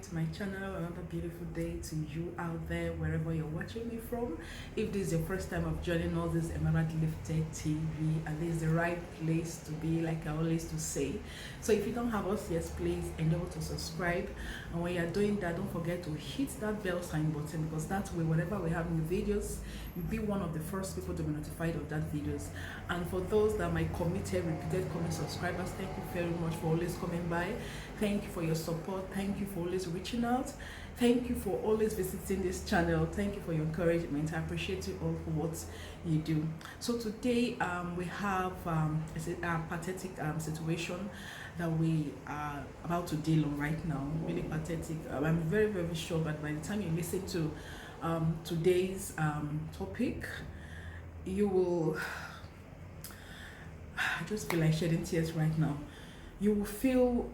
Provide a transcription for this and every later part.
to my channel. Another beautiful day to you out there, wherever you're watching me from. If this is your first time of joining us, this is Emerald Lifted TV, and this is the right place to be, like I always to say. So if you don't have us yet, please endeavor to subscribe, and when you're doing that, don't forget to hit that bell sign button, because that way, whenever we have new videos, you'll be one of the first people to be notified of that videos. And for those that are my committed, repeated comment subscribers, thank you very much for always coming by. Thank you for your support. Thank you for always reaching out. Thank you for always visiting this channel. Thank you for your encouragement. I appreciate you all for what you do. So today we have a pathetic situation that we are about to deal on right now. Really pathetic. I'm very, very sure, but by the time you listen to today's topic, you will I just feel like shedding tears right now. You will feel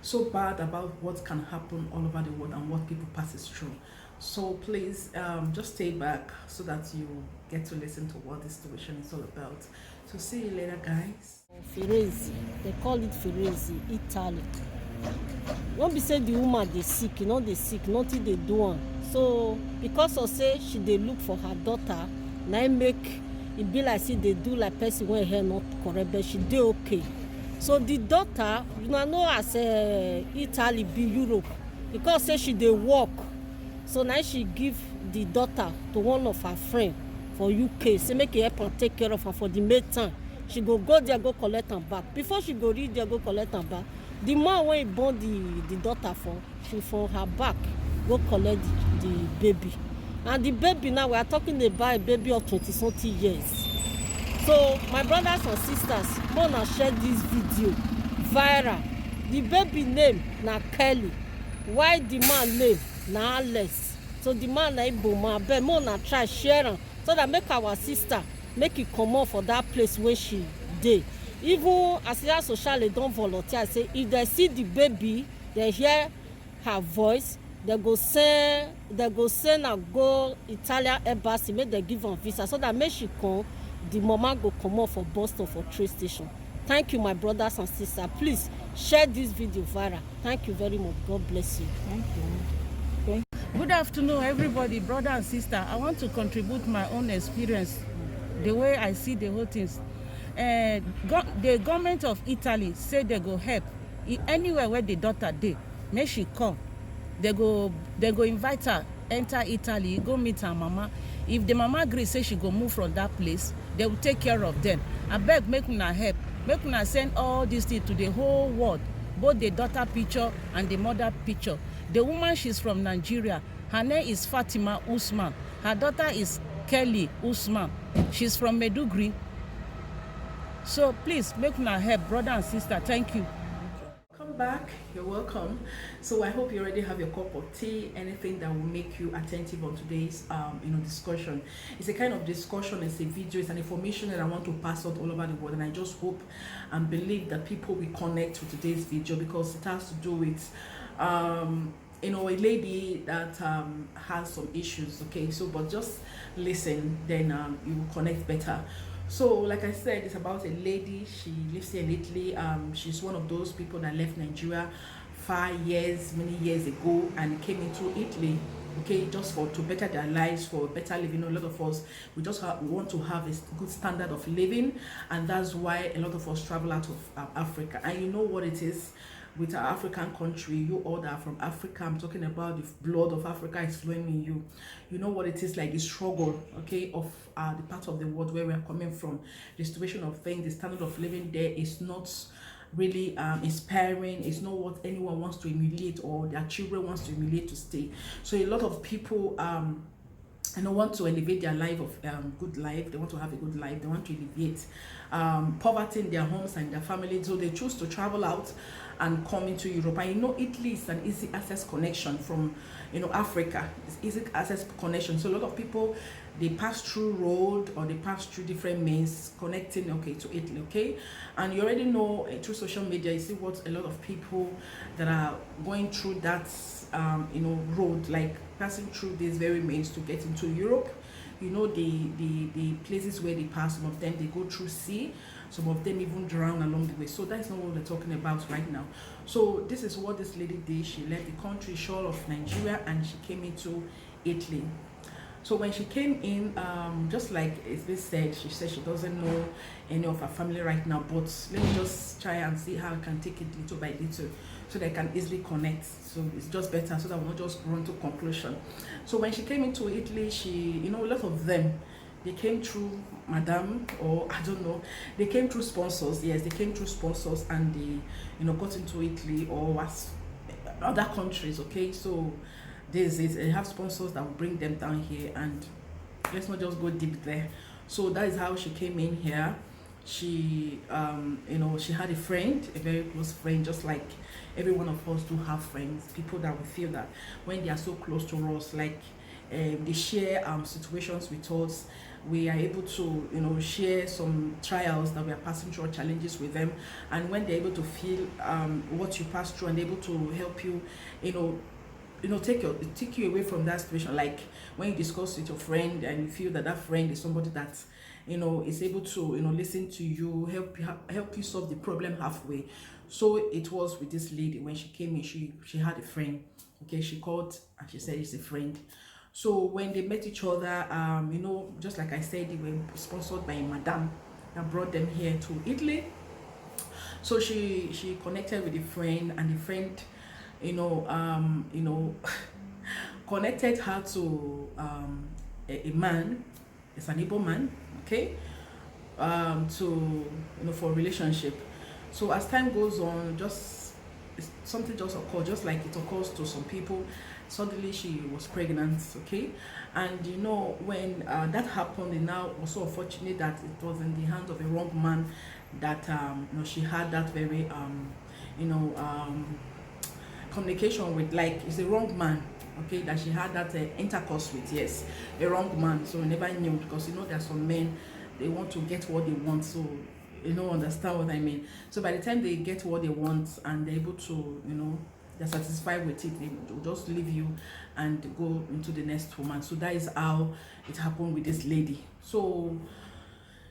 so bad about what can happen all over the world and what people passes through. So please just stay back so that you get to listen to what this situation is all about. So see you later, guys. Firezi, they call it Firezi, Italy. Don't be say the woman they sick, they sick, nothing they do one. So because of say she they look for her daughter, now make it be like say they do like person when her not correct, but she dey okay. So the daughter, know as Italy be Europe, because say she dey work. So now she give the daughter to one of her friend for UK. Say make help her take care of her for the meantime. She go there, go collect her back. Before she go reach there, go collect her back. The man when he born the daughter for, she for her back, go collect the baby. And the baby now, we are talking about a baby of 20-something years. So my brothers and sisters, wanna share this video viral. The baby name na Kelly, while the man name na Alex. So the man na Iboma, but wanna try share am so that make our sister make it come out for that place where she dey. Even as a social, they don't volunteer. Say if they see the baby, they hear her voice, they go send and go Italian embassy, make they give her visa so that make she come, the mama go come out for Boston for train station. Thank you, my brothers and sisters. Please share this video viral. Thank you very much. God bless you. Thank you. Okay. Good afternoon, everybody, brother and sister. I want to contribute my own experience, the way I see the whole things. The government of Italy say they go help anywhere where the daughter dey, make she come. They go invite her enter Italy, go meet her mama. If the mama agree say she go move from that place, they will take care of them. I beg, make una help, make una send all these things to the whole world, both the daughter picture and the mother picture. The woman, she's from Nigeria. Her name is Fatima Usman. Her daughter is Kelly Usman. She's from Meduguri. So please make una help, brother and sister. Thank you. Come back, you're welcome. So I hope you already have your cup of tea, anything that will make you attentive on today's discussion. It's a kind of discussion, it's a video, it's an information that I want to pass out all over the world, and I just hope and believe that people will connect with today's video, because it has to do with a lady that has some issues. Okay, so but just listen, then you will connect better. So like I said, it's about a lady. She lives here in Italy. She's one of those people that left Nigeria many years ago, and came into Italy, okay, just to better their lives, for better living. A lot of us, we want to have a good standard of living, and that's why a lot of us travel out of Africa. And you know what it is with our African country, you all that are from Africa, I'm talking about the blood of Africa is flowing in you. You know what it is like, the struggle, okay, of the part of the world where we are coming from. The situation of things, the standard of living there is not really inspiring. It's not what anyone wants to emulate, or their children wants to emulate to stay. So a lot of people want to elevate their life of good life. They want to have a good life. They want to alleviate poverty in their homes and their families. So they choose to travel out and come into Europe. And Italy is an easy access connection from Africa. It's easy access connection. So a lot of people, they pass through road, or they pass through different means connecting to Italy. Okay, and you already know through social media, you see what a lot of people that are going through that road, like passing through these very means to get into Europe. The places where they pass, some of them they go through sea, Some of them even drown along the way. So that's not what we're talking about right now. So this is what this lady did. She left the country, shore of Nigeria, and she came into Italy. So when she came in, just like it's been said, she said she doesn't know any of her family right now, but let me just try and see how I can take it little by little so they can easily connect. So it's just better so that we'll not just run to conclusion. So when she came into Italy, she, a lot of them, they came through Madame, or I don't know, they came through sponsors. Yes, they came through sponsors, and they, got into Italy or was other countries. Okay, so this is they have sponsors that will bring them down here, and let's not just go deep there. So that is how she came in here. She she had a friend, a very close friend, just like every one of us do have friends, people that we feel that when they are so close to us, like they share situations with us. We are able to share some trials that we are passing through, or challenges with them, and when they're able to feel what you pass through and able to help you take you away from that situation. Like when you discuss with your friend and you feel that that friend is somebody that is able to listen to you, help you solve the problem halfway. So it was with this lady. When she came in, she had a friend. Okay, she called and she said it's a friend. So when they met each other, just like I said, they were sponsored by a madam that brought them here to Italy. So she connected with a friend, and the friend connected her to a man. It's an able man, okay, for a relationship. So as time goes on, something just occurred, just like it occurs to some people. Suddenly she was pregnant, okay, and when that happened, it now was so unfortunate that it was in the hands of a wrong man that she had that very communication with, like it's a wrong man, okay, that she had that intercourse with. Yes, a wrong man. So we never knew, because there are some men, they want to get what they want. So understand what I mean. So by the time they get what they want and they're able to they're satisfied with it, they will just leave you and go into the next woman. So that is how it happened with this lady. So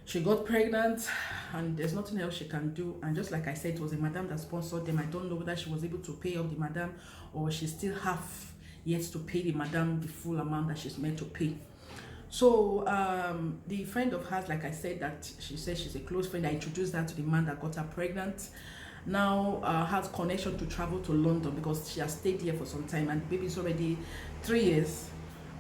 she got pregnant, and there's nothing else she can do. And just like I said, it was a madam that sponsored them. I don't know whether she was able to pay off the madam, or she still have yet to pay the madam the full amount that she's meant to pay. So the friend of hers, like I said, that she said she's a close friend, I introduced her to the man that got her pregnant. Now has connection to travel to London, because she has stayed here for some time, and the baby is already 3 years.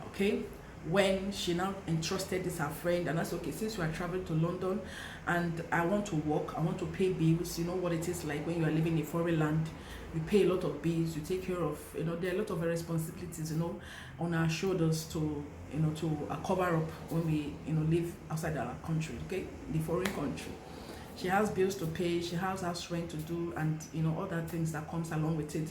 Okay, when she now entrusted this her friend, and that's okay, since you are traveling to London and I want to work, I want to pay bills. You know what it is like when you are living in a foreign land. You pay a lot of bills, you take care of, there are a lot of responsibilities, on our shoulders to cover up when we live outside our country, okay, the foreign country. She has bills to pay, she has house rent to do, and other things that comes along with it.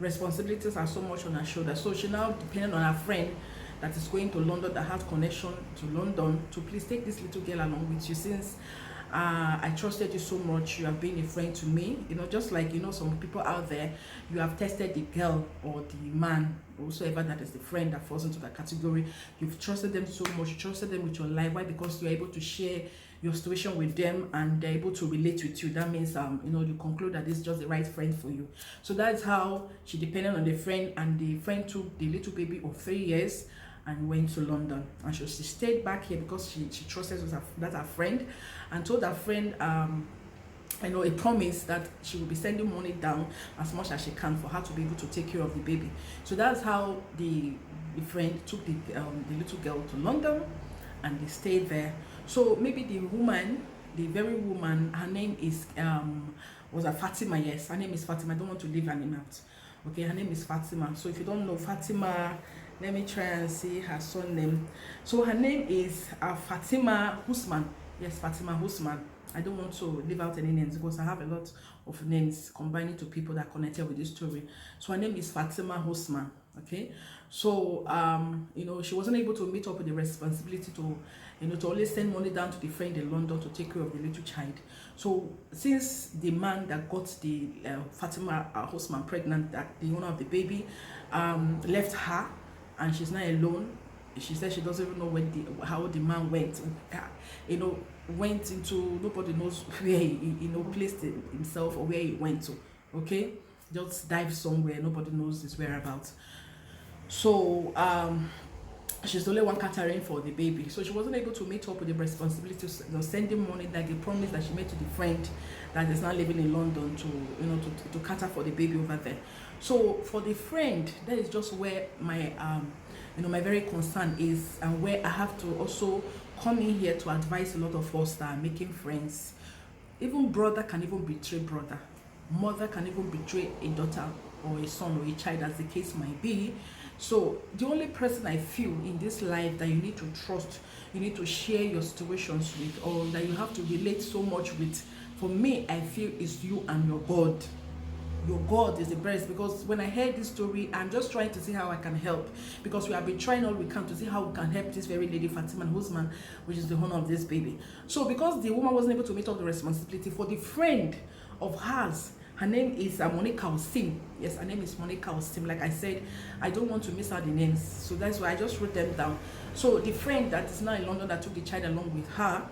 Responsibilities are so much on her shoulders. So she now depending on her friend that is going to London, that has connection to London, to please take this little girl along with you, since I trusted you so much. You have been a friend to me. Just like some people out there, you have tested the girl or the man, whosoever that is the friend that falls into that category. You've trusted them so much. You trusted them with your life. Why? Because you're able to share your situation with them, and they're able to relate with you. That means you conclude that this is just the right friend for you. So that's how she depended on the friend, and the friend took the little baby of 3 years and went to London. And she stayed back here because she trusted that her friend, and told her friend a promise that she will be sending money down as much as she can for her to be able to take care of the baby. So that's how the friend took the little girl to London, and they stayed there. So maybe the woman, the very woman, her name is was a Fatima. Yes, her name is Fatima. I don't want to leave her name out. Okay, her name is Fatima. So if you don't know Fatima, let me try and see her surname. So her name is Fatima Usman. Yes, Fatima Usman. I don't want to leave out any names because I have a lot of names combining to people that are connected with this story. So her name is Fatima Usman. Okay, so she wasn't able to meet up with the responsibility to to always send money down to the friend in London to take care of the little child. So since the man that got the Fatima Usman pregnant, that the owner of the baby, left her, and she's now alone, she said she doesn't even know how the man went, went into, nobody knows where he placed himself or where he went to. Okay, just dive somewhere, nobody knows his whereabouts. So she's the only one catering for the baby, so she wasn't able to meet up with the responsibility of sending money like the promise that she made to the friend that is now living in London to cater for the baby over there. So for the friend, that is just where my my very concern is, and where I have to also come in here to advise a lot of us that are making friends. Even brother can even betray brother, mother can even betray a daughter or a son or a child, as the case might be. So the only person I feel in this life that you need to trust, you need to share your situations with, or that you have to relate so much with, for me, I feel is you and your God. Your God is the best, because when I heard this story, I'm just trying to see how I can help, because we have been trying all we can to see how we can help this very lady, Fatima Usman, which is the owner of this baby. So because the woman wasn't able to meet up the responsibility, for the friend of hers, her name is Monica Osim. Yes, her name is Monica Osim. Like I said, I don't want to miss out the names, so that's why I just wrote them down. So the friend that is now in London that took the child along with her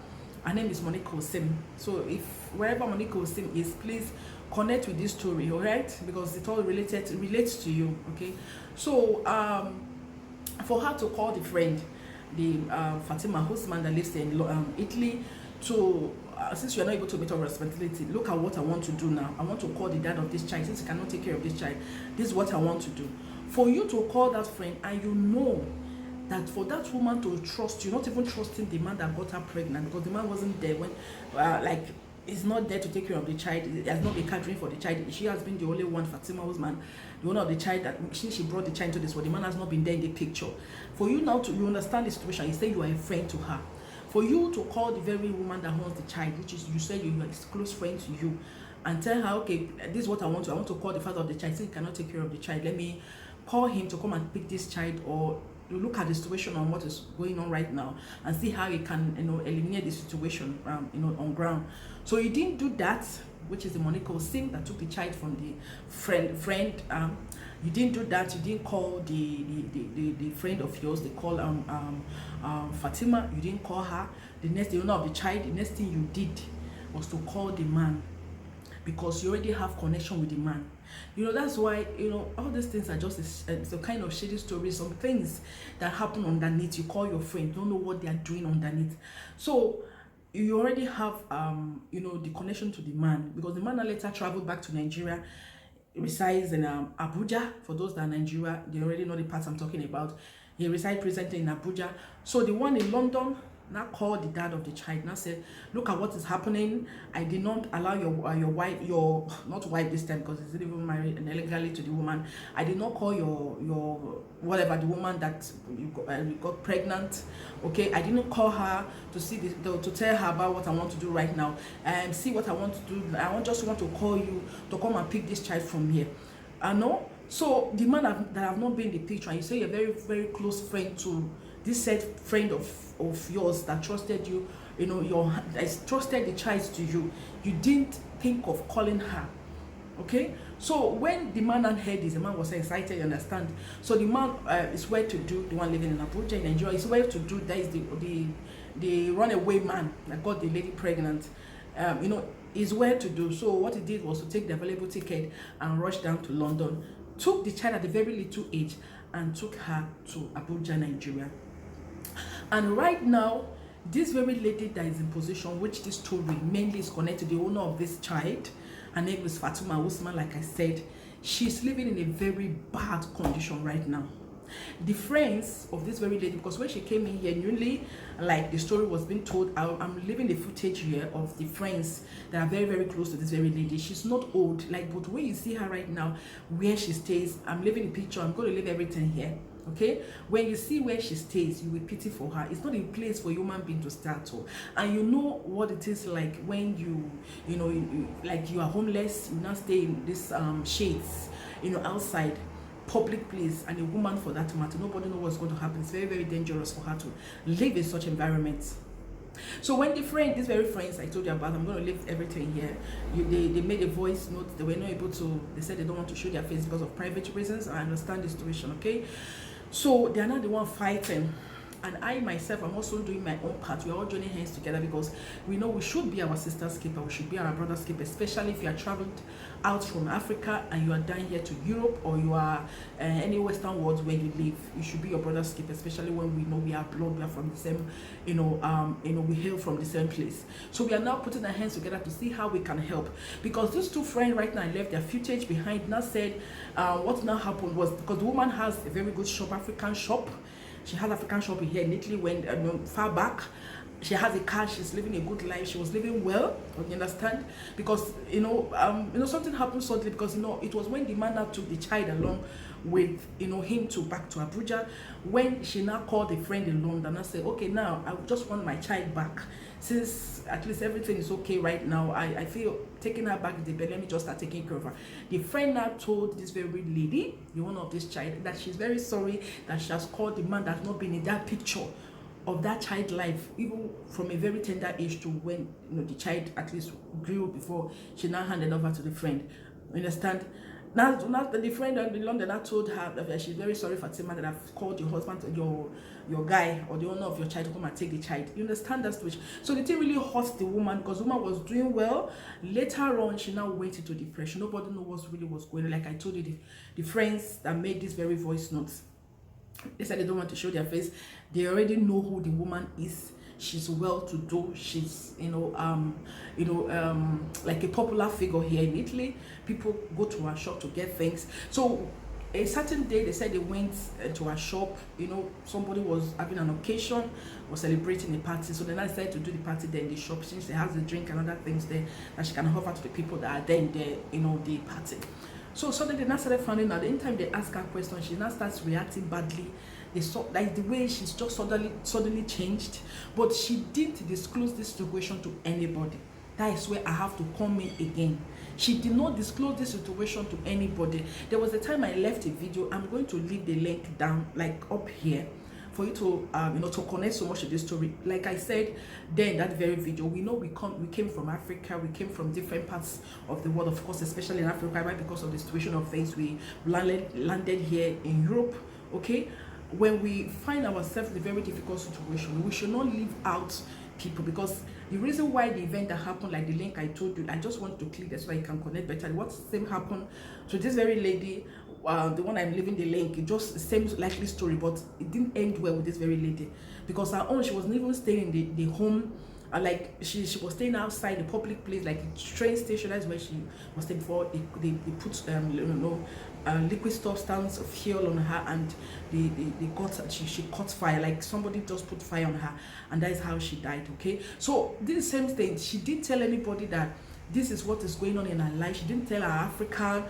name is Monica Osim. So if wherever Monica Osim is, please connect with this story, all right? Because it all relates to you, okay? So for her to call the friend, the Fatima Usman that lives in Italy, to since you are not able to meet our responsibility, look at what I want to do now. I want to call the dad of this child. Since you cannot take care of this child, this is what I want to do. For you to call that friend, and you know that for that woman to trust you, not even trusting the man that got her pregnant, because the man wasn't there when is not there to take care of the child. He has not been catering for the child. She has been the only one, Fatima Usman, the owner of the child, that she brought the child to this world. The man has not been there in the picture. For you now you understand the situation. You say you are a friend to her. For you to call the very woman that owns the child, which is, you say you are a close friend to you, and tell her, okay, this is what I want to call the father of the child. Since he cannot take care of the child, let me call him to come and pick this child, or you look at the situation on what is going on right now and see how you can eliminate the situation on ground. So you didn't do that, which is the Monica Osim that took the child from the friend. You didn't do that. You didn't call the friend of yours. They call Fatima. You didn't call her. The owner of the child, the next thing you did was to call the man, because you already have connection with the man. That's why all these things are just a kind of shady stories, some things that happen underneath. You call your friend, don't know what they are doing underneath. So you already have the connection to the man, because the man later traveled back to Nigeria, resides in Abuja. For those that are in Nigeria, they already know the parts I'm talking about. He resides presently in Abuja. So the one in London now called the dad of the child, now said, look at what is happening. I did not allow your wife, not wife this time, because he's not even married and illegally to the woman. I did not call your whatever, the woman that you got pregnant. Okay, I didn't call her to see to tell her about what I want to do right now and see what I want to do. Just want to call you to come and pick this child from here. I know. So the man that have not been in the picture, and you say you're very, very close friend to this said friend of yours that trusted you, that trusted the child to you, you didn't think of calling her. Okay, so when the man heard this, the man was excited, you understand. So the man is well to do, the one living in Abuja in Nigeria, is well to do. That is the runaway man that got the lady pregnant. Is well to do. So what he did was to take the available ticket and rush down to London, took the child at a very little age and took her to Abuja, Nigeria. And right now, this very lady that is in position, which this story mainly is connected to, the owner of this child, her name is Fatima Usman, like I said, she's living in a very bad condition right now. The friends of this very lady, because when she came in here newly, like the story was being told, I'm leaving the footage here of the friends that are very, very close to this very lady. She's not old, but when you see her right now, where she stays, I'm leaving the picture, I'm going to leave everything here. Okay, when you see where she stays, you will pity for her. It's not a place for a human being to start with. And you know what it is like when like you are homeless, you now stay in this shades, outside public place, and a woman for that matter, nobody knows what's going to happen. It's very, very dangerous for her to live in such environments. So when these very friends I told you about, I'm going to leave everything here, they made a voice note. They were not able to, they said they don't want to show their face because of private reasons. I understand the situation, okay? So they are not the one fighting. And I myself, I'm also doing my own part. We're all joining hands together because we know we should be our sister's keeper, we should be our brother's keeper, especially if you are traveled out from Africa and you are down here to Europe, or you are any Western world where you live. You should be your brother's keeper, especially when we know we are blood, we are from the same, we hail from the same place. So we are now putting our hands together to see how we can help. Because these two friends right now left their footage behind. Now said, what now happened was because the woman has a very good shop, African shop. She has African shop here in Italy when far back. She has a car, she's living a good life, she was living well, you understand? Because something happened suddenly, because it was when the man now took the child along with him to back to Abuja, when she now called a friend in London and said, okay, now I just want my child back. Since at least everything is okay right now, I feel taking her back the bed, let me just start taking care of her. The friend now told this very lady, the owner of this child, that she's very sorry that she has called the man that's not been in that picture of that child life, even from a very tender age to when the child at least grew, before she now handed over to the friend. Understand? Now the friend in London now told her that she's very sorry, Fatima, that I've called your husband, your guy, or the owner of your child to come and take the child. You understand that switch? So the thing really hurts the woman, because the woman was doing well. Later on, she now went into depression. Nobody knows what really was going on. Like I told you, the friends that made this very voice notes, they said they don't want to show their face. They already know who the woman is. She's well-to-do. She's like a popular figure here in Italy. People go to her shop to get things. So a certain day, they said they went to her shop. Somebody was having an occasion, was celebrating a party. So then I decided to do the party there in the shop, since they has the drink and other things there that she can offer to the people that are there in the party. So suddenly they now started finding out. Anytime they ask her questions, she now starts reacting badly. They saw like the way she's just suddenly changed. But she didn't disclose this situation to anybody. That is where I have to come in again. She did not disclose this situation to anybody. There was a time I left a video. I'm going to leave the link down, like up here, for you to to connect so much to this story. Like I said then, that very video, we know we came from Africa, we came from different parts of the world, of course, especially in Africa, right? Because of the situation of things, we landed here in Europe. Okay, when we find ourselves in a very difficult situation, we should not leave out people, because the reason why the event that happened, like the link I told you, I just want to click that so I can connect better. What same happened to this very lady, the one I'm leaving the link, it just the same likely story, but it didn't end well with this very lady, because her own, she wasn't even staying in the home. Like she was staying outside the public place, like the train station. That's where she was staying before they put liquid substance of fuel on her, and she caught fire. Like somebody just put fire on her, and that is how she died. Okay, so this same thing, she didn't tell anybody that this is what is going on in her life. She didn't tell her African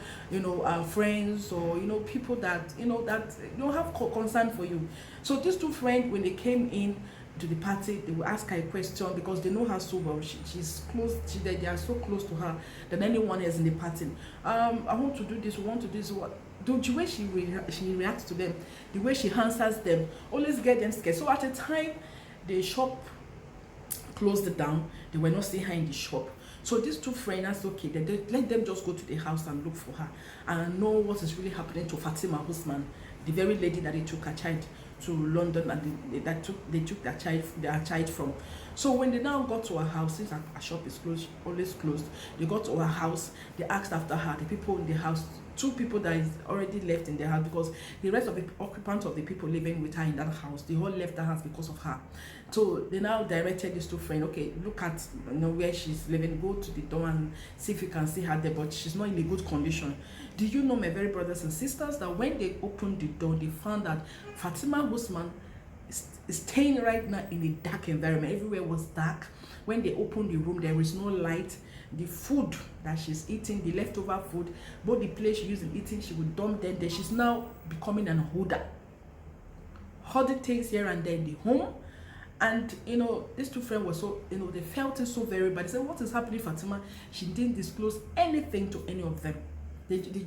friends, or people that that don't have concern for you. So these two friends, when they came in to the party, they will ask her a question, because they know her so well. She's close. They are so close to her than anyone else in the party. I want to do this. We want to do this. What? The way she reacts to them, the way she answers them, always get them scared. So at a time, the shop closed down. They were not seeing her in the shop. So these two friends, okay, they let them just go to the house and look for her and know what is really happening to Fatima Usman, the very lady that they took her child to London, and they took their child from. So when they now got to her house, since her shop is closed, always closed, they got to her house. They asked after her. The people in the house, two people that is already left in the house, because the rest of the occupants of the people living with her in that house, they all left the house because of her. So they now directed these two friends, okay, look at where she's living, go to the door and see if you can see her there, but she's not in a good condition. Do you know, my very brothers and sisters, that when they opened the door, they found that Fatima Usman is staying right now in a dark environment. Everywhere was dark. When they opened the room, there is no light. The food that she's eating, the leftover food, both the place she used in eating, she would dump them there. She's now becoming an hoarder. Hoarding things here and there in the home. And these two friends were so, they felt it so very bad. They said, what is happening, Fatima? She didn't disclose anything to any of them.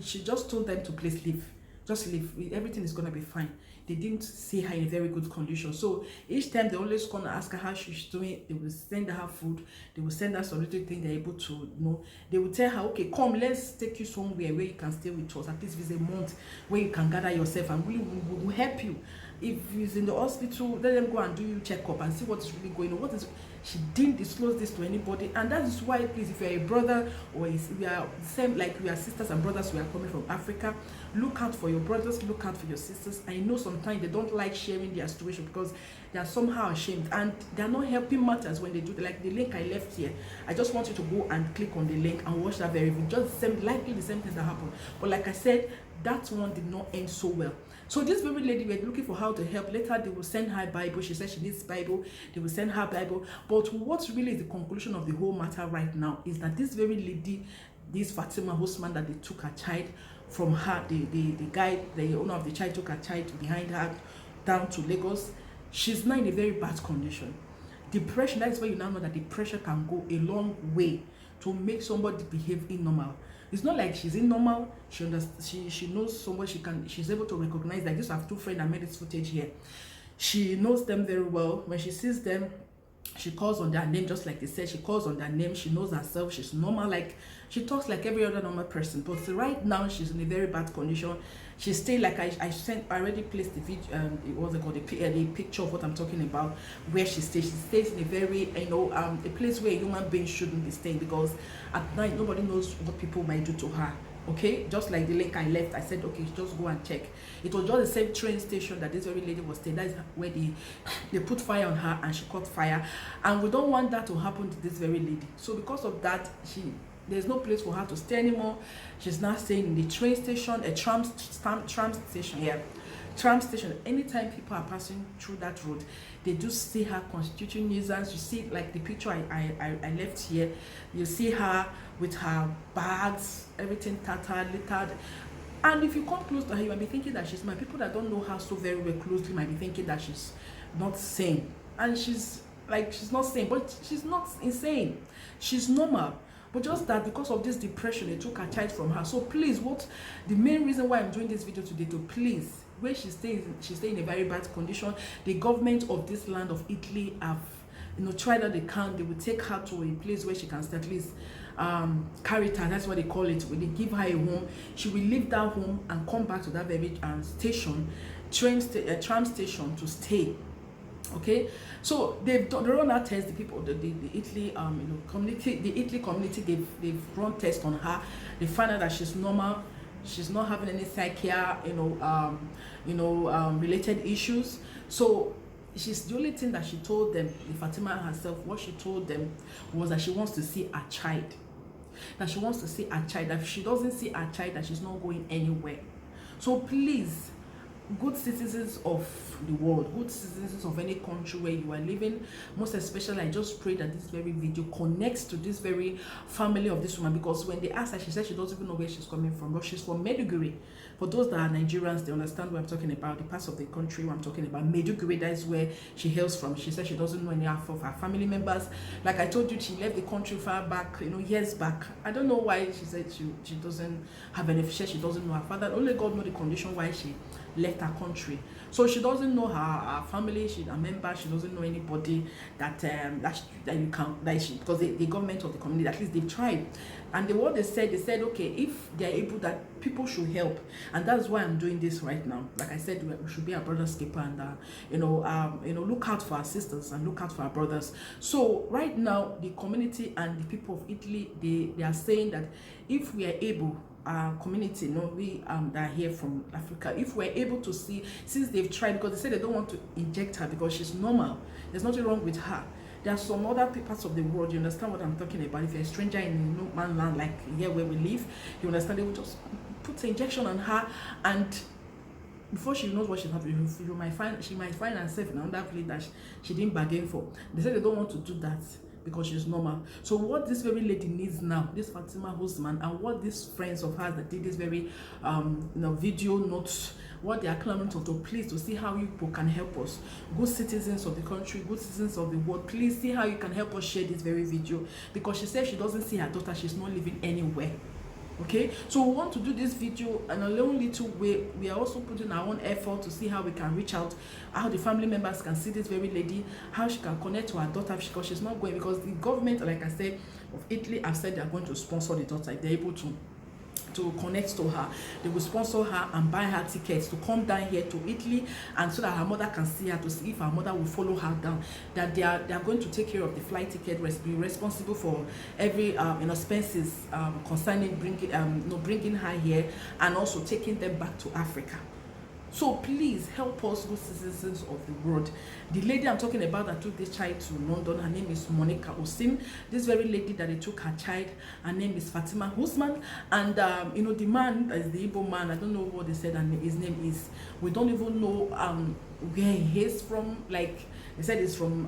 She just told them to please leave. just leave, everything is gonna be fine. They didn't see her in a very good condition. So each time they always come and ask her how she's doing, they will send her food, they will send her some little thing they're able to, they will tell her, okay, come, let's take you somewhere where you can stay with us, at least visit a month, where you can gather yourself, and we will help you. If he's in the hospital, let them go and do you checkup and see what's really going on. She didn't disclose this to anybody, and that is why, please, if you're a brother, or we are the same, like we are sisters and brothers, we are coming from Africa, look out for your brothers, look out for your sisters. I know sometimes they don't like sharing their situation because they are somehow ashamed, and they are not helping matters when they do. Like the link I left here, I just want you to go and click on the link and watch that very video. Just the same, likely the same things that happened, but like I said, that one did not end so well. So this very lady, we're looking for how to help. Later they will send her Bible. She said she needs Bible. They will send her Bible. But what really is the conclusion of the whole matter right now is that this very lady, this Fatima Usman, that they took her child from her, the guy, the owner of the child, took her child behind her down to Lagos. She's now in a very bad condition. Depression, that is where you now know that depression can go a long way to make somebody behave normal. It's not like she's normal. She knows somebody. She's able to recognize. Like this, I have two friends that made this footage here. She knows them very well. When she sees them, she calls on their name, just like they said. She calls on their name. She knows herself. She's normal. Like she talks like every other normal person. But right now, she's in a very bad condition. She's staying, like I already placed the video. What's it called? The picture of what I'm talking about, where she stays. She stays in a very, a place where a human being shouldn't be staying, because at night nobody knows what people might do to her. Okay, just like the link I left, I said, okay, just go and check. It was just the same train station that this very lady was staying. That's where they put fire on her and she caught fire. And we don't want that to happen to this very lady. So because of that, there's no place for her to stay anymore. She's now staying in the train station, a tram station. Yeah, tram station. Anytime people are passing through that road, they do see her constituting nuisance. You see, like the picture I left here, you see her with her bags, everything tattered, littered. And if you come close to her, you might be thinking that she's mad. People that don't know her so very well closely might be thinking that she's not sane. And she's not sane, but she's not insane. She's normal. But just that because of this depression, they took her child from her. So please, the main reason why I'm doing this video today, to please, where she's staying in a very bad condition. The government of this land of Italy have, tried that they can. They will take her to a place where she can stay, at least Carita, that's what they call it. When they give her a home, she will leave that home and come back to that very station, tram station, to stay. Okay, so they've run out tests. The people, the Italy community, they've run tests on her. They find out that she's normal. She's not having any related issues. So she's, the only thing that she told them, Fatima herself, what she told them was that she wants to see her child. That she wants to see her child. That if she doesn't see her child, that she's not going anywhere. So please, good citizens of the world, good citizens of any country where you are living, most especially, I just pray that this very video connects to this very family of this woman, because when they asked her, she said she doesn't even know where she's coming from, but she's from Maiduguri. For those that are Nigerians, they understand what I'm talking about, the parts of the country where I'm talking about. Maiduguri, that is where she hails from. She said she doesn't know any of her family members. Like I told you, she left the country far back, years back. I don't know why she said she doesn't have any, she doesn't know her father. Only God knows the condition why she left her country. So she doesn't know her family, she's a member, she doesn't know anybody because the government of the community, at least they've tried. And what they said, okay, if they're able, that people should help. And that's why I'm doing this right now. Like I said, we should be our brother's keeper, and look out for our sisters and look out for our brothers. So right now, the community and the people of Italy, they are saying that if we are able, our community, we that are here from Africa, if we're able to see, since they've tried, because they say they don't want to inject her because she's normal, there's nothing wrong with her. There are some other parts of the world, you understand what I'm talking about. If you're a stranger in no man land like here where we live, you understand, they will just put an injection on her, and before she knows what she's happening, she might find herself in another place that she didn't bargain for. They say they don't want to do that because she's normal. So what this very lady needs now, this Fatima Usman, and what these friends of hers that did this very video notes, what they are clamoring to please, to see how you people can help us, good citizens of the country, good citizens of the world, please see how you can help us share this very video, because she said she doesn't see her daughter, she's not living anywhere. Okay, so we want to do this video in a little way. We are also putting our own effort to see how we can reach out, how the family members can see this very lady, how she can connect to her daughter, because she's not going, because the government, like I said, of Italy have said they are going to sponsor the daughter if they're able to connect to her. They will sponsor her and buy her tickets to come down here to Italy, and so that her mother can see her, to see if her mother will follow her down. That they are going to take care of the flight ticket, be responsible for every expenses concerning bringing her here, and also taking them back to Africa. So please help us, good citizens of the world. The lady I'm talking about that took this child to London, her name is Fatima Usman. This very lady that they took her child, her name is Fatima Usman. And the man is the Igbo man. I don't know what they said, and his name is. We don't even know where he is from. Like they said, he's from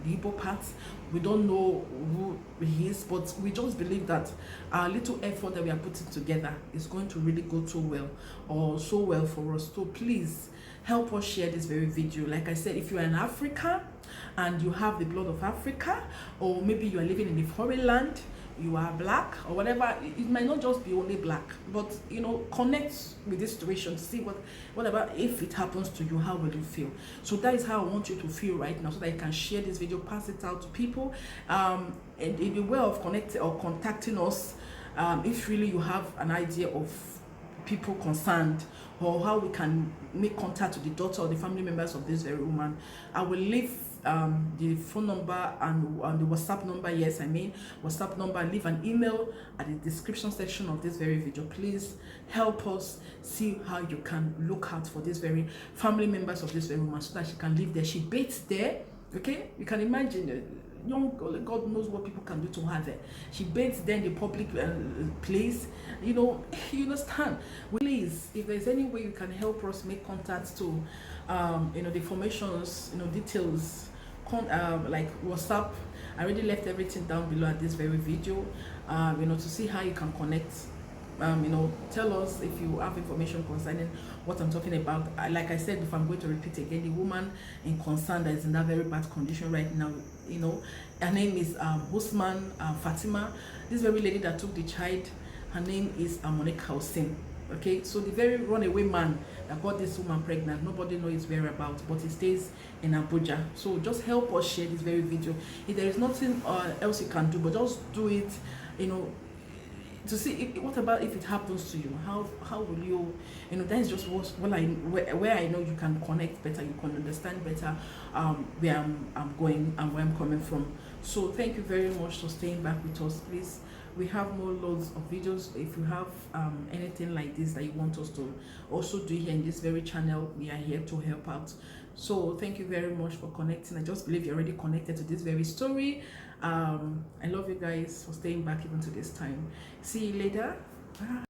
the Igbo part. We don't know who he is, but we just believe that our little effort that we are putting together is going to really go too well, or so well for us. So please help us share this very video. Like I said, if you are in Africa and you have the blood of Africa, or maybe you are living in a foreign land, you are black or whatever, it might not just be only black, but connect with this situation to see whatever, if it happens to you, how will you feel? So that is how I want you to feel right now, so that you can share this video, pass it out to people, and in the way of connecting or contacting us, if really you have an idea of people concerned, or how we can make contact with the daughter or the family members of this very woman. I will leave the phone number and the WhatsApp number, WhatsApp number, leave an email at the description section of this very video. Please help us see how you can look out for this very family members of this very woman, so that she can live there. She bathes there, okay? You can imagine, young girl, God knows what people can do to her there. She bathes there in the public place, you understand. Please, if there's any way you can help us make contacts to the formations, details, like WhatsApp. I already left everything down below at this very video, to see how you can connect. Tell us if you have information concerning what I'm talking about. Like I said, if I'm going to repeat again, the woman in concern that is in that very bad condition right now, her name is Usman Fatima. This very lady that took the child, her name is Monica Usman. Okay, so the very runaway man that got this woman pregnant, nobody knows his whereabouts, but he stays in Abuja. So just help us share this very video. If there is nothing else you can do, but just do it, to see what about if it happens to you. How will you, that is just where I know you can connect better, you can understand better where I'm going and where I'm coming from. So thank you very much for staying back with us. Please, we have more loads of videos. If you have anything like this that you want us to also do here in this very channel, we are here to help out. So thank you very much for connecting. I just believe you're already connected to this very story. I love you guys for staying back even to this time. See you later. Bye.